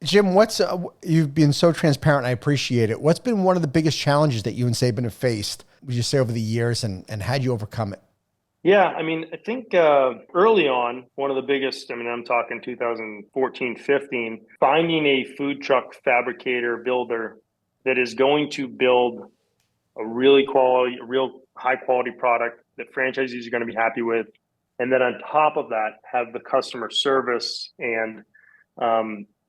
Jim, you've been so transparent. I appreciate it. What's been one of the biggest challenges that you and Saban have faced, would you say, over the years, and how'd you overcome it? Yeah, I mean, I think early on, one of the biggest, I mean, I'm talking 2014, 15, finding a food truck fabricator builder that is going to build a real high quality product that franchisees are going to be happy with. And then on top of that, have the customer service and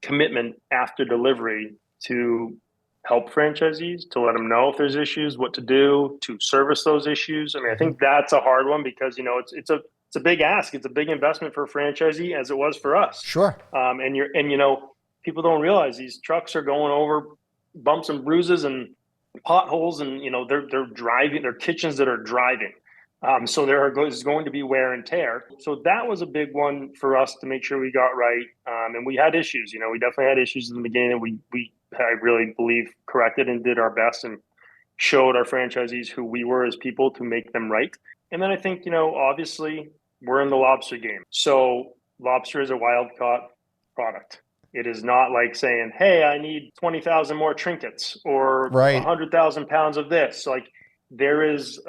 commitment after delivery to help franchisees, to let them know if there's issues, what to do to service those issues. I mean, I Mhm. think that's a hard one because it's a big ask, it's a big investment for a franchisee as it was for us. Sure. And people don't realize these trucks are going over bumps and bruises and potholes, and they're driving, they're kitchens that are driving. So is going to be wear and tear. So that was a big one for us to make sure we got right. And we had issues. We definitely had issues in the beginning. I really believe corrected and did our best and showed our franchisees who we were as people to make them right. And then I think obviously we're in the lobster game. So lobster is a wild caught product. It is not like saying, "Hey, I need 20,000 more trinkets or Right. 100,000 pounds of this." Like there is,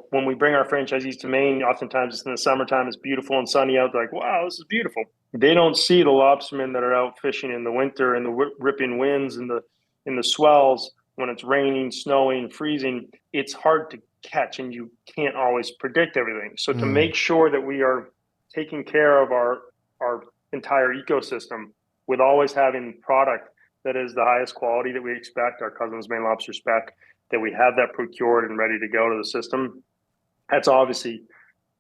when we bring our franchisees to Maine, oftentimes it's in the summertime, it's beautiful and sunny out. They're like, "Wow, this is beautiful." They don't see the lobstermen that are out fishing in the winter and the ripping winds and the swells when it's raining, snowing, freezing. It's hard to catch, and you can't always predict everything. So to Mm. make sure that we are taking care of our entire ecosystem with always having product that is the highest quality that we expect, our Cousins Maine Lobster spec, that we have that procured and ready to go to the system. That's obviously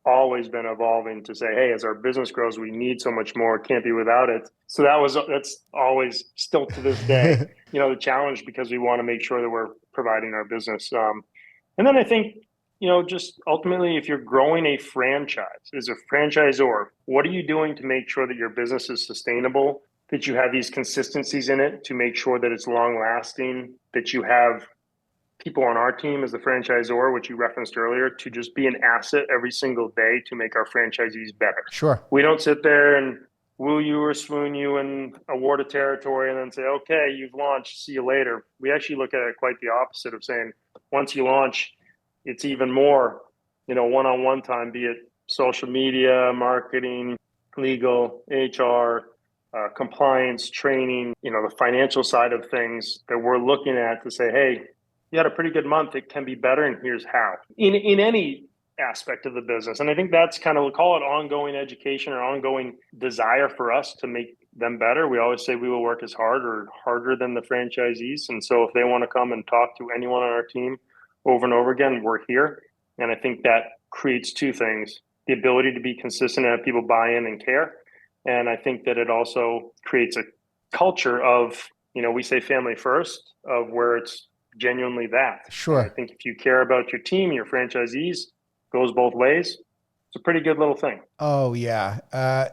always been evolving to say, hey, as our business grows, we need so much more. It can't be without it. So that's always still to this day, the challenge because we want to make sure that we're providing our business. And then I think, just ultimately, if you're growing a franchise as a franchisor, what are you doing to make sure that your business is sustainable, that you have these consistencies in it to make sure that it's long lasting, that you have people on our team as the franchisor, which you referenced earlier, to just be an asset every single day to make our franchisees better. Sure. We don't sit there and woo you or swoon you and award a territory and then say, okay, you've launched, see you later. We actually look at it quite the opposite of saying, once you launch, it's even more, one-on-one time, be it social media, marketing, legal, HR, compliance, training, the financial side of things that we're looking at to say, hey, you had a pretty good month. It can be better, and here's how. In any aspect of the business, and I think that's kind of, we'll call it ongoing education or ongoing desire for us to make them better. We always say we will work as hard or harder than the franchisees, and so if they want to come and talk to anyone on our team over and over again, we're here. And I think that creates two things: the ability to be consistent and have people buy in and care, and I think that it also creates a culture of, we say family first, of where it's genuinely that. And I Sure. think if you care about your team, your franchisees, goes both ways. It's a pretty good little thing. Oh yeah.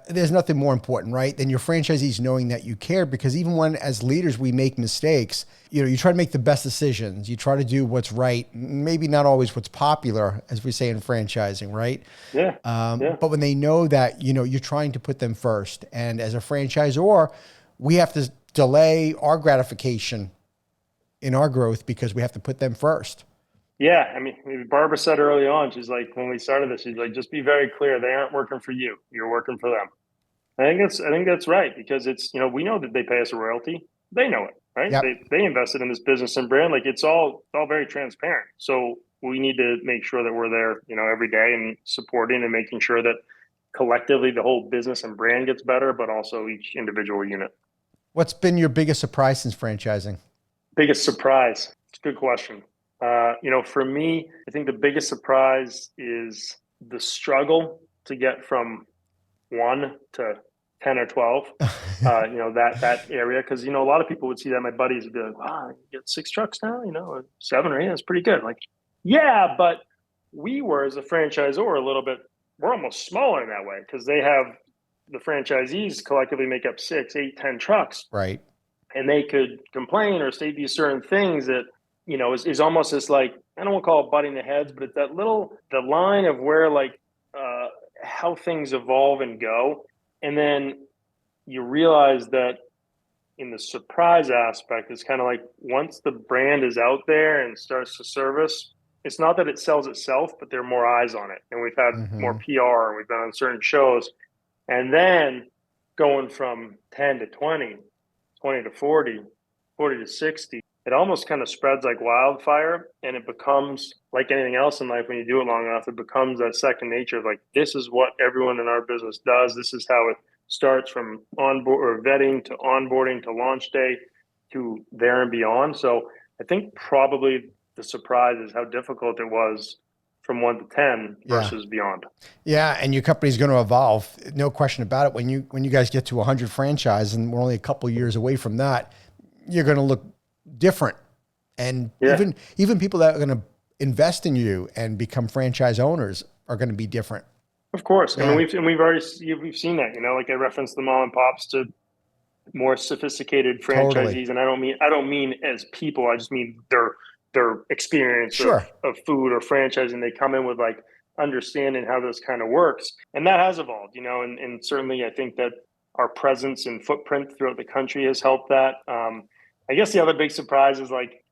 There's nothing more important, right, than your franchisees knowing that you care. Because even when, as leaders, we make mistakes, you try to make the best decisions. You try to do what's right. Maybe not always what's popular, as we say in franchising, right? Yeah. Yeah. But when they know that, you're trying to put them first, and as a franchisor, we have to delay our gratification in our growth because we have to put them first. Yeah. I mean, Barbara said early on, she's like, when we started this, she's like, just be very clear. They aren't working for you. You're working for them. I think that's right because it's, we know that they pay us a royalty. They know it, right? Yep. They invested in this business and brand. Like it's all very transparent. So we need to make sure that we're there, every day and supporting and making sure that collectively the whole business and brand gets better, but also each individual unit. What's been your biggest surprise since franchising? Biggest surprise. It's a good question. For me, I think the biggest surprise is the struggle to get from one to 10 or 12, that area. Cause, a lot of people would see that. My buddies would be like, wow, you get six trucks now, or seven or eight. That's pretty good. Like, yeah, but we were, as a franchisor, a little bit, we're almost smaller in that way because they have the franchisees collectively make up six, eight, 10 trucks, Right. and they could complain or state these certain things that is almost this, like, I don't want to call it butting the heads, but it's that the line of where, like, how things evolve and go. And then you realize that in the surprise aspect, it's kind of like once the brand is out there and starts to service, it's not that it sells itself, but there are more eyes on it. And we've had more Mm-hmm. PR, and we've been on certain shows. And then going from 10 to 20, 20 to 40, 40 to 60, it almost kind of spreads like wildfire. And it becomes like anything else in life. When you do it long enough, it becomes that second nature of like, this is what everyone in our business does. This is how it starts from onboard or vetting to onboarding to launch day to there and beyond. So I think probably the surprise is how difficult it was from 1 to 10 Yeah. versus beyond. Yeah, and your company's going to evolve, no question about it. When you guys get to 100 franchise, and we're only a couple years away from that, you're going to look different. And Yeah. even people that are going to invest in you and become franchise owners are going to be different. Of course. I Yeah, mean, we've seen that, like I referenced the mom and pops to more sophisticated totally. franchisees. And I don't mean as people, I just mean their experience Sure. of food or franchising. They come in with like understanding how this kind of works. And that has evolved, and certainly I think that our presence and footprint throughout the country has helped that. I guess the other big surprise is like,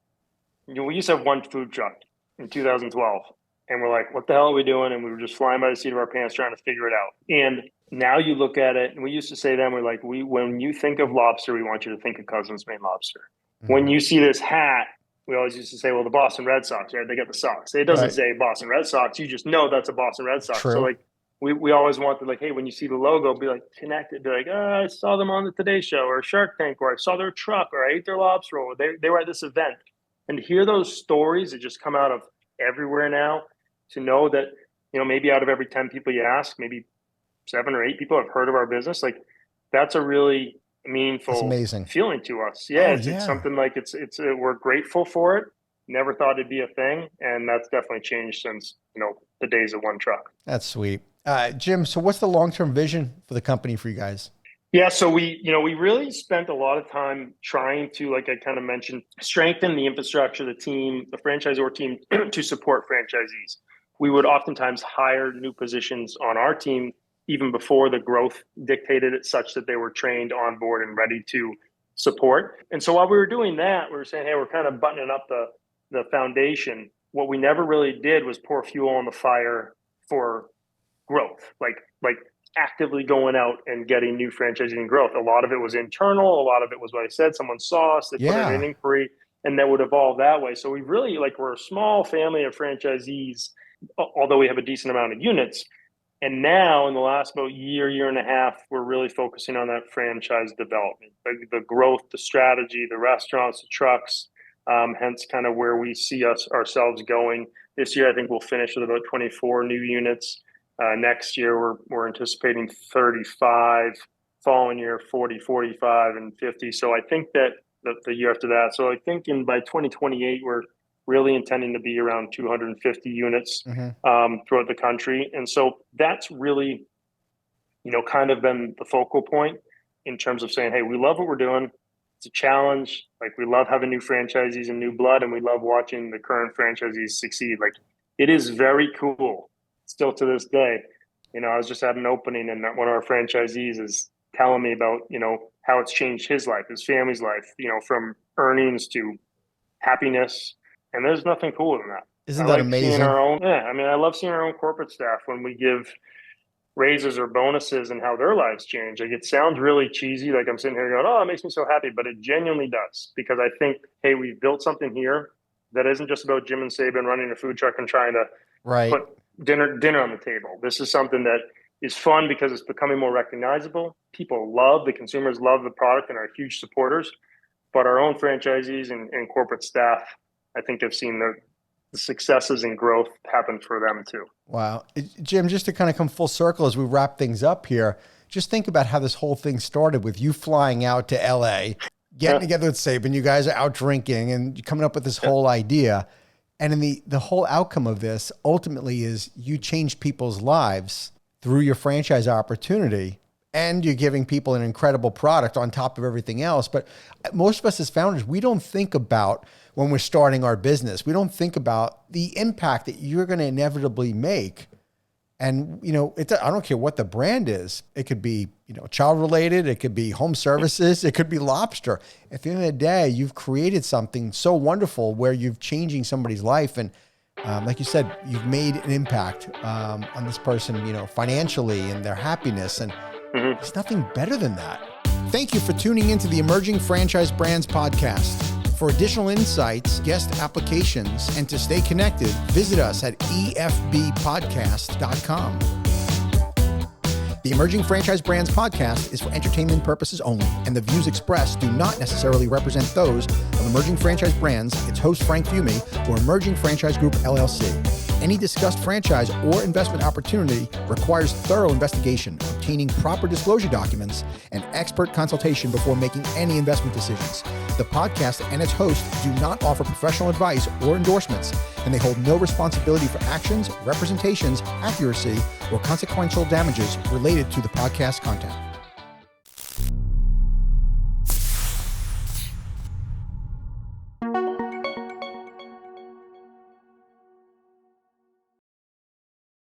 we used to have one food truck in 2012, and we're like, what the hell are we doing? And we were just flying by the seat of our pants trying to figure it out. And now you look at it, and we used to say then, we're like, when you think of lobster, we want you to think of Cousins Maine Lobster. When Mhm. you see this hat, we always used to say, well, the Boston Red Sox, right? They got the Sox. It doesn't Right. say Boston Red Sox. You just know that's a Boston Red Sox. So True. like, we always wanted like, hey, when you see the logo, be like connected. Be like, I saw them on the Today Show or Shark Tank, or I saw their truck, or I ate their lobster roll. They were at this event. And to hear those stories that just come out of everywhere now, to know that, maybe out of every 10 people you ask, maybe 7 or 8 people have heard of our business. Like, that's a really That's meaningful amazing. feeling to us. Yeah, Oh it's yeah. something like we're grateful for it. Never thought it'd be a thing, and that's definitely changed since the days of one truck. That's sweet. Jim, so what's the long-term vision for the company for you guys? Yeah, so we really spent a lot of time trying to, like I kind of mentioned, strengthen the infrastructure, the team, the franchisor team to support franchisees. We would oftentimes hire new positions on our team even before the growth dictated it, such that they were trained on board and ready to support. And so while we were doing that, we were saying, hey, we're kind of buttoning up the foundation. What we never really did was pour fuel on the fire for growth, like actively going out and getting new franchising growth. A lot of it was internal. A lot of it was what I said. Someone saw us, they put in an Yeah. inquiry, and that would evolve that way. So we really we're a small family of franchisees, although we have a decent amount of units. And now in the last about year and a half, we're really focusing on that franchise development, the growth, the strategy, the restaurants, the trucks, hence kind of where we see ourselves going. This year, I think we'll finish with about 24 new units. Next year, we're anticipating 35. Following year, 40, 45, and 50. So I think that the year after that. So I think by 2028, we're really intending to be around 250 units Hmm. throughout the country. And so that's really, kind of been the focal point in terms of saying, hey, we love what we're doing. It's a challenge. Like, we love having new franchisees and new blood, and we love watching the current franchisees succeed. Like, it is very cool still to this day. I was just at an opening, and one of our franchisees is telling me about, how it's changed his life, his family's life, from earnings to happiness. And there's nothing cooler than that. Isn't I that like seeing amazing? our own, yeah, I mean, I love seeing our own corporate staff when we give raises or bonuses and how their lives change. Like, it sounds really cheesy. Like, I'm sitting here going, oh, it makes me so happy, but it genuinely does, because I think, hey, we've built something here that isn't just about Jim and Saban running a food truck and trying to Right. put dinner on the table. This is something that is fun because it's becoming more recognizable. The consumers love the product and are huge supporters, but our own franchisees and corporate staff, I think, have seen the successes and growth happen for them too. Wow. Jim, just to kind of come full circle as we wrap things up here, just think about how this whole thing started with you flying out to LA, getting Yeah, together with Saban. You guys are out drinking and coming up with this yeah, whole idea. And in the whole outcome of this ultimately is you change people's lives through your franchise opportunity, and you're giving people an incredible product on top of everything else. But most of us as founders, we don't think about, when we're starting our business, we don't think about the impact that you're going to inevitably make And, I don't care what the brand is. It could be, child related. It could be home services. It could be lobster. At the end of the day, you've created something so wonderful where you've changing somebody's life. And like you said, you've made an impact on this person, financially and their happiness. And there's nothing better than that. Thank you for tuning into the Emerging Franchise Brands podcast. For additional insights, guest applications, and to stay connected, visit us at efbpodcast.com. The Emerging Franchise Brands podcast is for entertainment purposes only, and the views expressed do not necessarily represent those of Emerging Franchise Brands, its host Frank Fiume, or Emerging Franchise Group, LLC. Any discussed franchise or investment opportunity requires thorough investigation, obtaining proper disclosure documents, and expert consultation before making any investment decisions. The podcast and its host do not offer professional advice or endorsements, and they hold no responsibility for actions, representations, accuracy, or consequential damages related to the podcast content.